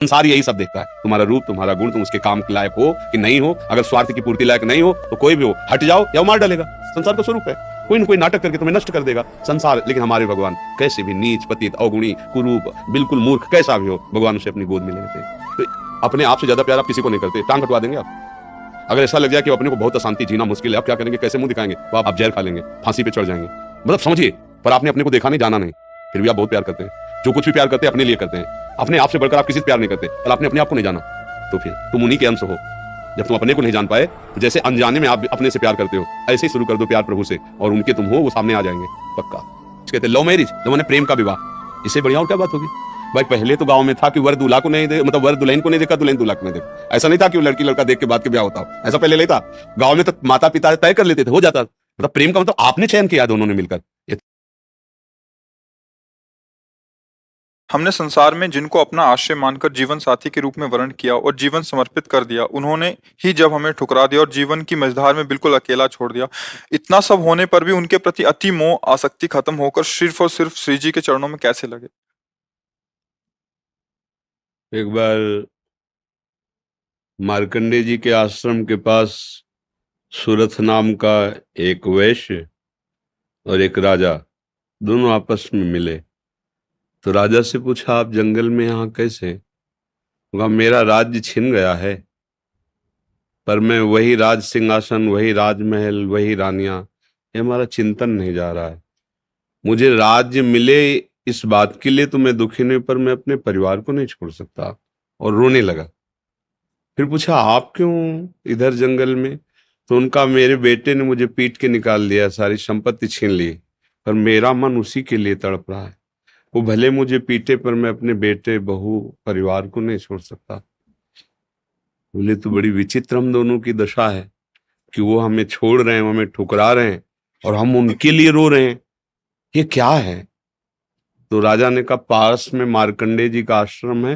संसार यही सब देखता है, तुम्हारा रूप, तुम्हारा गुण, तुम उसके काम के लायक हो कि नहीं हो। अगर स्वार्थ की पूर्ति लायक नहीं हो तो कोई भी हो, हट जाओ या वो मार डालेगा। संसार का स्वरूप है, कोई न कोई नाटक करके तुम्हें नष्ट कर देगा संसार। लेकिन हमारे भगवान कैसे भी नीच, पतित, अवगुणी, कुरूप, बिल्कुल मूर्ख कैसा भी हो, भगवान उसे अपनी गोद में ले लेते हैं। तो अपने आप से ज्यादा प्यार आप किसी को नहीं करते, टांग कटवा देंगे आप। अगर ऐसा लग जाए कि अपने को बहुत अशांति जीना मुश्किल है, आप क्या करेंगे, कैसे मुंह दिखाएंगे, तो आप जहर खा लेंगे, फांसी पे चढ़ जाएंगे। मतलब समझिए, पर आपने अपने को देखा नहीं, जाना नहीं, फिर भी आप बहुत प्यार करते हैं। जो कुछ भी प्यार करते हैं अपने लिए करते हैं, अपने आप से बढ़कर आप किसी से प्यार नहीं करते। और आपने अपने आप को नहीं जाना, तो फिर तुम उन्हीं के अंश हो। जब तुम अपने को नहीं जान पाए, तो जैसे अनजाने में आप अपने से प्यार करते हो, ऐसे ही शुरू कर दो प्यार प्रभु से, और उनके तुम हो, वो सामने आ जाएंगे पक्का। कहते हैं लव मैरिज, जो मैंने प्रेम का विवाह, इससे बढ़िया और क्या बात होगी भाई। पहले तो गांव में था कि वर दूल्हा को नहीं दे, मतलब वर दुल्हन को नहीं देखा, दुल्हन दूल्हा को नहीं देखा। ऐसा नहीं था कि वो लड़की लड़का देख के बाद के ब्याह होता हो, ऐसा पहले नहीं था। गांव में तो माता पिता तय कर लेते थे, हो जाता। मतलब प्रेम का मतलब आपने चयन किया दोनों ने मिलकर। हमने संसार में जिनको अपना आश्रय मानकर जीवन साथी के रूप में वर्ण किया और जीवन समर्पित कर दिया, उन्होंने ही जब हमें ठुकरा दिया और जीवन की मझधार में बिल्कुल अकेला छोड़ दिया। इतना सब होने पर भी उनके प्रति अति मोह आसक्ति खत्म होकर सिर्फ और सिर्फ श्री जी के चरणों में कैसे लगे। एक बार मार्कंडे जी के आश्रम के पास सुरथ नाम का एक वैश्य और एक राजा, दोनों आपस में मिले। तो राजा से पूछा, आप जंगल में यहाँ कैसे? कहा, मेरा राज्य छिन गया है, पर मैं वही राज सिंहासन, वही राजमहल, वही रानियां, ये हमारा चिंतन नहीं जा रहा है। मुझे राज्य मिले इस बात के लिए तो मैं दुखी नहीं, पर मैं अपने परिवार को नहीं छोड़ सकता। और रोने लगा। फिर पूछा, आप क्यों इधर जंगल में? तो उनका, मेरे बेटे ने मुझे पीट के निकाल दिया, सारी संपत्ति छीन ली, पर मेरा मन उसी के लिए तड़प रहा है। वो भले मुझे पीटे, पर मैं अपने बेटे, बहू, परिवार को नहीं छोड़ सकता। बोले, तो बड़ी विचित्र हम दोनों की दशा है कि वो हमें छोड़ रहे हैं, वो हमें ठुकरा रहे हैं, और हम उनके लिए रो रहे हैं, ये क्या है? तो राजा ने कहा, पास में मार्कंडे जी का आश्रम है,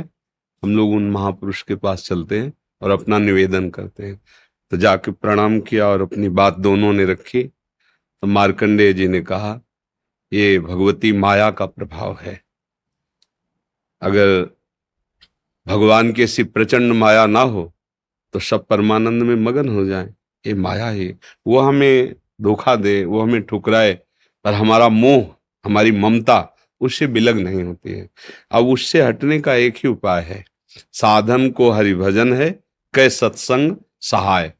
हम लोग उन महापुरुष के पास चलते हैं और अपना निवेदन करते हैं। तो जाके प्रणाम किया और अपनी बात दोनों ने रखी। तो मार्कंडेय जी ने कहा, ये भगवती माया का प्रभाव है। अगर भगवान की ऐसी प्रचंड माया ना हो तो सब परमानंद में मगन हो जाएं। ये माया ही, वो हमें धोखा दे, वो हमें ठुकराए, पर हमारा मोह, हमारी ममता उससे बिलग नहीं होती है। अब उससे हटने का एक ही उपाय है, साधन को हरिभजन है, कै सत्संग सहाय।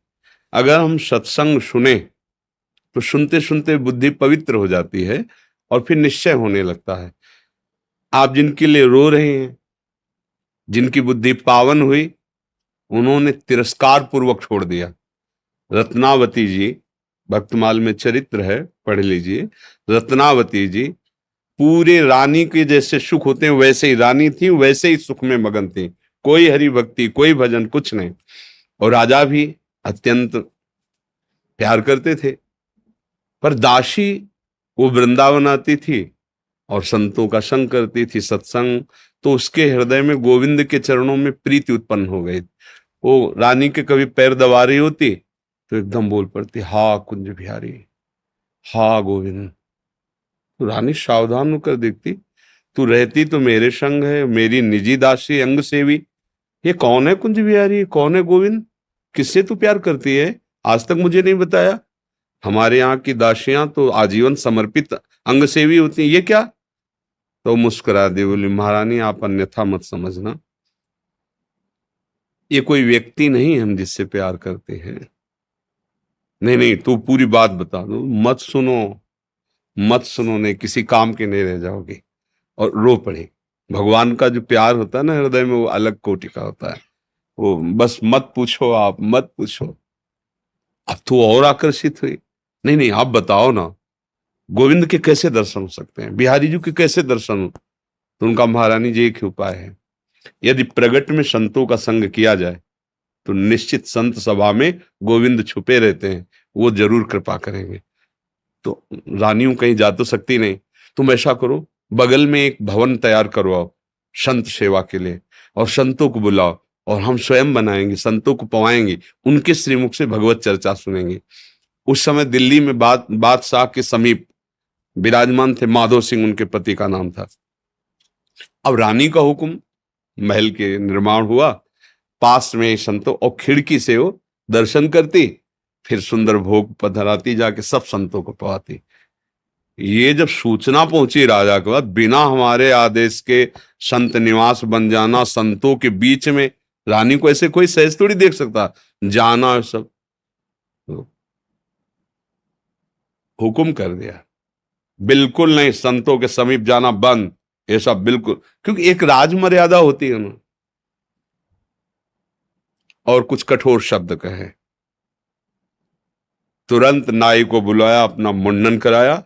अगर हम सत्संग सुने तो सुनते सुनते बुद्धि पवित्र हो जाती है और फिर निश्चय होने लगता है। आप जिनके लिए रो रहे हैं, जिनकी बुद्धि पावन हुई, उन्होंने तिरस्कार पूर्वक छोड़ दिया। रत्नावती जी, भक्तमाल में चरित्र है, पढ़ लीजिए। रत्नावती जी पूरे रानी के जैसे सुख होते हैं वैसे ही रानी थी, वैसे ही सुख में मगन थी, कोई हरि भक्ति, कोई भजन, कुछ नहीं। और राजा भी अत्यंत प्यार करते थे, पर दासी वो वृंदावन आती थी और संतों का संग करती थी, सत्संग। तो उसके हृदय में गोविंद के चरणों में प्रीति उत्पन्न हो गई। वो रानी के कभी पैर दबा रही होती तो एकदम बोल पड़ती, हा कुंज बिहारी, हा गोविंद। तो रानी सावधान होकर देखती, तू रहती तो मेरे संग है, मेरी निजी दासी, अंग सेवी, ये कौन है कुंज बिहारी, कौन है गोविंद, किससे तू प्यार करती है? आज तक मुझे नहीं बताया। हमारे यहाँ की दासियां तो आजीवन समर्पित अंग सेवी होती हैं, ये क्या? तो मुस्कुरा दी, बोली, महारानी आप अन्यथा मत समझना, ये कोई व्यक्ति नहीं हम जिससे प्यार करते हैं। नहीं नहीं, तू पूरी बात बता दो, मत सुनो, मत सुनो, नहीं किसी काम के नहीं रह जाओगे। और रो पड़े। भगवान का जो प्यार होता है ना हृदय में, वो अलग कोटि का होता है। वो बस मत पूछो, आप मत पूछो। अब तो और आकर्षित हुई, नहीं नहीं आप बताओ ना, गोविंद के कैसे दर्शन हो सकते हैं, बिहारी जी के कैसे दर्शन हो? तो उनका, महारानी जी एक ही उपाय है, यदि प्रगट में संतों का संग किया जाए तो निश्चित संत सभा में गोविंद छुपे रहते हैं, वो जरूर कृपा करेंगे। तो रानियों कहीं जा तो सकती नहीं, तुम ऐसा करो, बगल में एक भवन तैयार करवाओ संत सेवा के लिए, और संतों को बुलाओ, और हम स्वयं बनाएंगे, संतों को पवाएंगे, उनके श्रीमुख से भगवत चर्चा सुनेंगे। उस समय दिल्ली में बादशाह के समीप विराजमान थे माधो सिंह, उनके पति का नाम था। अब रानी का हुक्म, महल के निर्माण हुआ, पास में ही संतों, और खिड़की से वो दर्शन करती, फिर सुंदर भोग पधराती, जाके सब संतों को पवाती। ये जब सूचना पहुंची राजा के बाद, बिना हमारे आदेश के संत निवास बन जाना, संतों के बीच में, रानी को ऐसे कोई सहज थोड़ी देख सकता, जाना सब, तो हुक्म कर दिया, बिल्कुल नहीं, संतों के समीप जाना बंद, ये सब बिल्कुल, क्योंकि एक राज मर्यादा होती है ना। और कुछ कठोर शब्द कहे, तुरंत नाई को बुलाया, अपना मुंडन कराया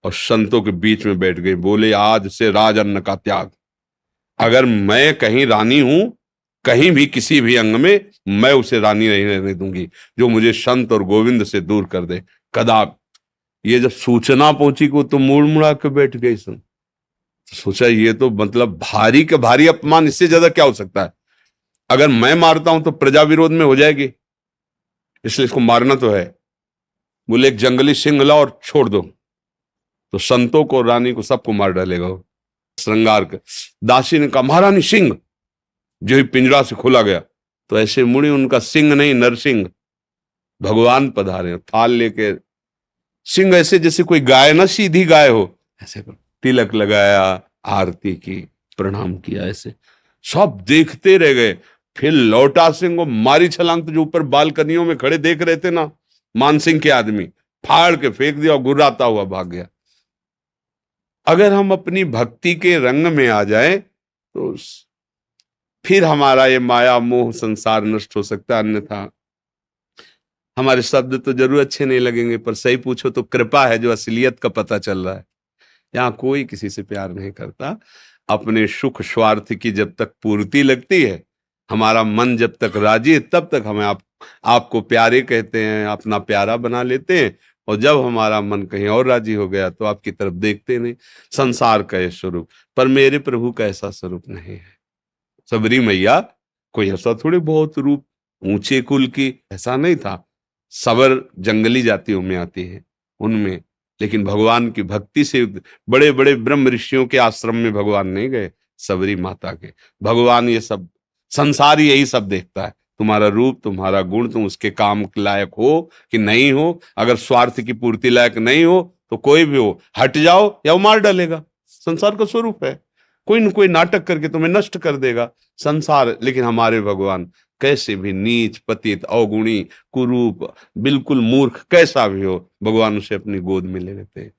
और संतों के बीच में बैठ गए, बोले आज से राज अन्न का त्याग, अगर मैं कहीं रानी हूं, कहीं भी किसी भी अंग में, मैं उसे रानी नहीं रहने दूंगी जो मुझे संत और गोविंद से दूर कर दे, कदाप। ये जब सूचना पहुंची को तो मुड़ मुड़ा के बैठ गई सुन, तो सोचा ये तो मतलब भारी का भारी अपमान, इससे ज्यादा क्या हो सकता है। अगर मैं मारता हूं तो प्रजा विरोध में हो जाएगी, इसलिए इसको मारना तो है। बोले एक जंगली सिंह लाओ और छोड़ दो, तो संतों को, रानी को, सबको मार डालेगा वो। श्रृंगार के दासी ने कहा महारानी सिंह, जो ही पिंजरा से खोला गया तो ऐसे मुड़ी, उनका सिंह नहीं नरसिंह, भगवान पधारे, थाल लेके, सिंह ऐसे जैसे कोई गाय ना, सीधी गाय हो, ऐसे तिलक लगाया, आरती की, प्रणाम किया, ऐसे सब देखते रह गए। फिर लौटा सिंह को मारी छलांग, तो जो ऊपर बालकनियों में खड़े देख रहे थे ना मान सिंह के आदमी, फाड़ के फेंक दिया और गुर्राता हुआ भाग गया। अगर हम अपनी भक्ति के रंग में आ जाए तो फिर हमारा ये माया मोह संसार नष्ट हो सकता है, अन्यथा हमारे शब्द तो जरूर अच्छे नहीं लगेंगे, पर सही पूछो तो कृपा है जो असलियत का पता चल रहा है। यहाँ कोई किसी से प्यार नहीं करता, अपने सुख स्वार्थ की जब तक पूर्ति लगती है, हमारा मन जब तक राजी है, तब तक हमें आपको प्यारे कहते हैं, अपना प्यारा बना लेते हैं, और जब हमारा मन कहीं और राजी हो गया तो आपकी तरफ देखते नहीं। संसार का ये स्वरूप, पर मेरे प्रभु का ऐसा स्वरूप नहीं है। सबरी मैया कोई ऐसा थोड़ी बहुत रूप ऊंचे कुल की, ऐसा नहीं था। सबर जंगली जातियों में आती है उनमें, लेकिन भगवान की भक्ति से बड़े बड़े ब्रह्म ऋषियों के आश्रम में भगवान नहीं गए, सबरी माता के। भगवान ये सब संसार यही सब देखता है, तुम्हारा रूप, तुम्हारा गुण, तुम उसके काम के लायक हो कि नहीं हो। अगर स्वार्थ की पूर्ति लायक नहीं हो तो कोई भी हो, हट जाओ या वो मार डालेगा। संसार का स्वरूप है, कोई न कोई नाटक करके तुम्हें नष्ट कर देगा संसार। लेकिन हमारे भगवान कैसे भी नीच, पतित, अवगुणी, कुरूप, बिल्कुल मूर्ख कैसा भी हो, भगवान उसे अपनी गोद में ले लेते हैं।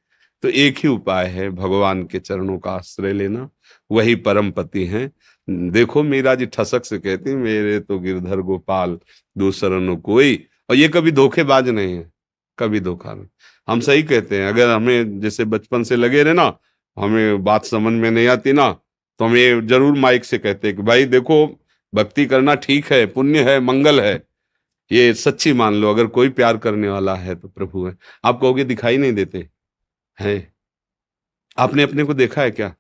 तो एक ही उपाय है, भगवान के चरणों का आश्रय लेना, वही परम पति हैं। देखो मीरा जी ठसक से कहती, मेरे तो गिरधर गोपाल दूसरा न कोई। और ये कभी धोखेबाज नहीं है, कभी धोखा नहीं। हम सही कहते हैं, अगर हमें जैसे बचपन से लगे रहे ना, हमें बात समझ में नहीं आती ना, तो हम ये जरूर माइक से कहते हैं कि भाई देखो, भक्ति करना ठीक है, पुण्य है, मंगल है, ये सच्ची मान लो। अगर कोई प्यार करने वाला है तो प्रभु है। आप कहोगे दिखाई नहीं देते हैं, आपने अपने को देखा है क्या?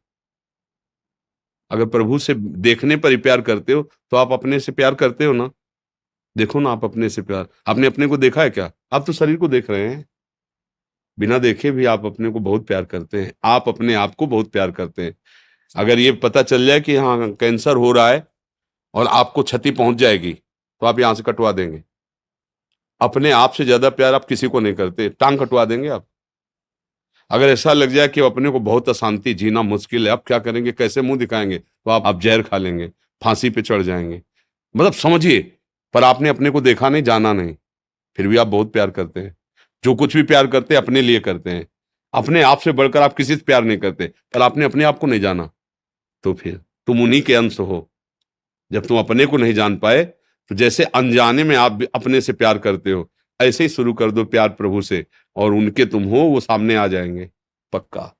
अगर प्रभु से देखने पर ही प्यार करते हो तो आप अपने से प्यार करते हो ना। देखो ना, आप अपने से प्यार, आपने अपने को देखा है क्या? आप तो शरीर को देख रहे हैं, बिना देखे भी आप अपने को बहुत प्यार करते हैं, आप अपने आप को बहुत प्यार करते हैं। अगर ये पता चल जाए कि हाँ कैंसर हो रहा है और आपको क्षति पहुंच जाएगी, तो आप यहां से कटवा देंगे। अपने आप से ज्यादा प्यार आप किसी को नहीं करते, टांग कटवा देंगे आप। अगर ऐसा लग जाए कि अपने को बहुत अशांति, जीना मुश्किल है, आप क्या करेंगे, कैसे मुंह दिखाएंगे, तो आप जहर खा लेंगे, फांसी पे चढ़ जाएंगे। मतलब समझिए, पर आपने अपने को देखा नहीं, जाना नहीं, फिर भी आप बहुत प्यार करते हैं। जो कुछ भी प्यार करते हैं अपने लिए करते हैं, अपने आप से बढ़कर आप किसी से प्यार नहीं करते, पर आपने अपने आप को नहीं जाना, तो फिर तुम उन्हीं के अंश हो। जब तुम अपने को नहीं जान पाए, तो जैसे अनजाने में आप भी अपने से प्यार करते हो, ऐसे ही शुरू कर दो प्यार प्रभु से, और उनके तुम हो, वो सामने आ जाएंगे पक्का।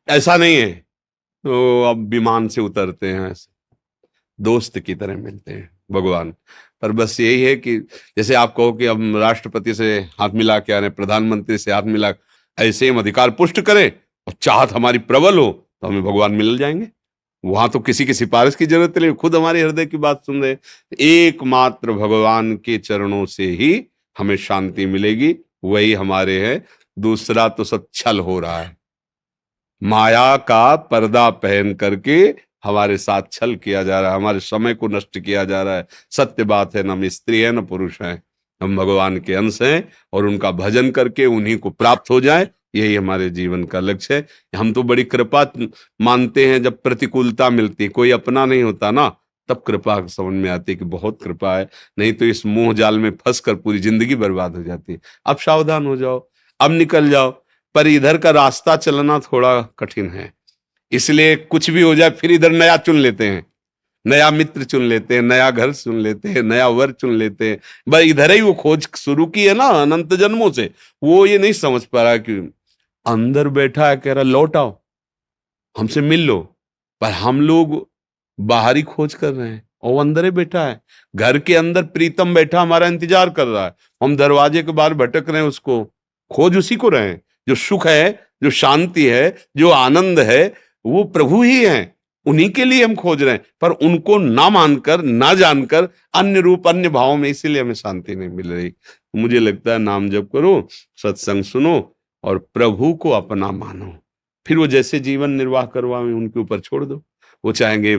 ऐसा नहीं है तो अब विमान से उतरते हैं, ऐसे दोस्त की तरह मिलते हैं भगवान। पर बस यही है कि जैसे आप कहो कि हम राष्ट्रपति से हाथ मिला के आ रहे हैं, प्रधानमंत्री से हाथ मिला, ऐसे हम अधिकार पुष्ट करें और चाहत हमारी प्रबल हो तो हमें भगवान मिल जाएंगे। वहां तो किसी की सिफारिश की जरूरत नहीं, खुद हमारे हृदय की बात सुन रहे। एकमात्र भगवान के चरणों से ही हमें शांति मिलेगी, वही हमारे हैं। दूसरा तो सब छल हो रहा है, माया का पर्दा पहन करके हमारे साथ छल किया जा रहा है, हमारे समय को नष्ट किया जा रहा है। सत्य बात है, न हम स्त्री है न पुरुष हैं, हम भगवान के अंश हैं और उनका भजन करके उन्हीं को प्राप्त हो जाए, यही हमारे जीवन का लक्ष्य है। हम तो बड़ी कृपा मानते हैं, जब प्रतिकूलता मिलती, कोई अपना नहीं होता ना, तब कृपा समझ में आती है कि बहुत कृपा है, नहीं तो इस मोह जाल में फंस कर पूरी जिंदगी बर्बाद हो जाती है। अब सावधान हो जाओ, अब निकल जाओ। पर इधर का रास्ता चलना थोड़ा कठिन है, इसलिए कुछ भी हो जाए फिर इधर नया चुन लेते हैं, नया मित्र चुन लेते हैं, नया घर चुन लेते हैं, नया वर चुन लेते हैं। बस इधर ही वो खोज शुरू की है ना अनंत जन्मों से। वो ये नहीं समझ पा रहा कि अंदर बैठा है, कह रहा लौट आओ, हमसे मिल लो, पर हम लोग बाहरी खोज कर रहे हैं और वो अंदर ही बैठा है। घर के अंदर प्रीतम बैठा हमारा इंतजार कर रहा है, हम दरवाजे के बाहर भटक रहे हैं, उसको खोज उसी को रहे हैं। जो सुख है, जो शांति है, जो आनंद है, वो प्रभु ही हैं, उन्हीं के लिए हम खोज रहे हैं। पर उनको ना मानकर, ना जानकर, अन्य रूप अन्य भाव में, इसीलिए हमें शांति नहीं मिल रही। मुझे लगता है नाम जप करो, सत्संग सुनो और प्रभु को अपना मानो, फिर वो जैसे जीवन निर्वाह करवाएं उनके ऊपर छोड़ दो। वो चाहेंगे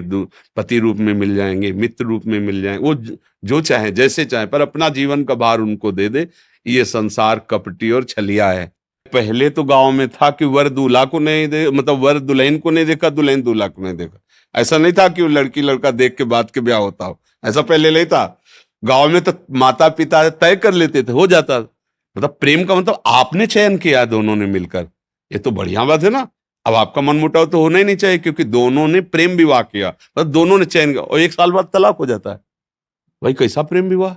पति रूप में मिल जाएंगे, मित्र रूप में मिल जाएंगे, वो जो चाहे जैसे चाहे, पर अपना जीवन का भार उनको दे दे। ये संसार कपटी और छलिया है। पहले तो गांव में था कि वर दूल्हा को नहीं दे, मतलब वर दुल्हन को नहीं देखा, दुल्हन दूल्हा को नहीं देखा। ऐसा नहीं था कि वो लड़की लड़का देख के बाद के ब्याह होता हो, ऐसा पहले नहीं था। गांव में तो माता पिता तय कर लेते थे, हो जाता। मतलब प्रेम का मतलब आपने चयन किया दोनों ने मिलकर, ये तो बढ़िया बात है ना। अब आपका मन मुटाव तो होना ही नहीं चाहिए, क्योंकि दोनों ने प्रेम विवाह किया, मतलब दोनों ने चयन किया, और 1 साल बाद तलाक हो जाता है। भाई कैसा प्रेम विवाह।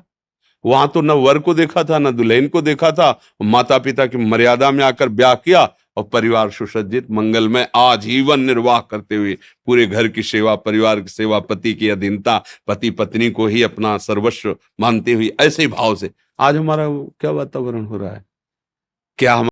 वहां तो न वर को देखा था, न दुल्हन को देखा था, माता पिता की मर्यादा में आकर ब्याह किया और परिवार सुसज्जित मंगलमय आजीवन निर्वाह करते हुए, पूरे घर की सेवा, परिवार की सेवा, पति की अधीनता, पति पत्नी को ही अपना सर्वस्व मानते हुए, ऐसे ही भाव से आज हमारा क्या वातावरण हो रहा है। क्या हम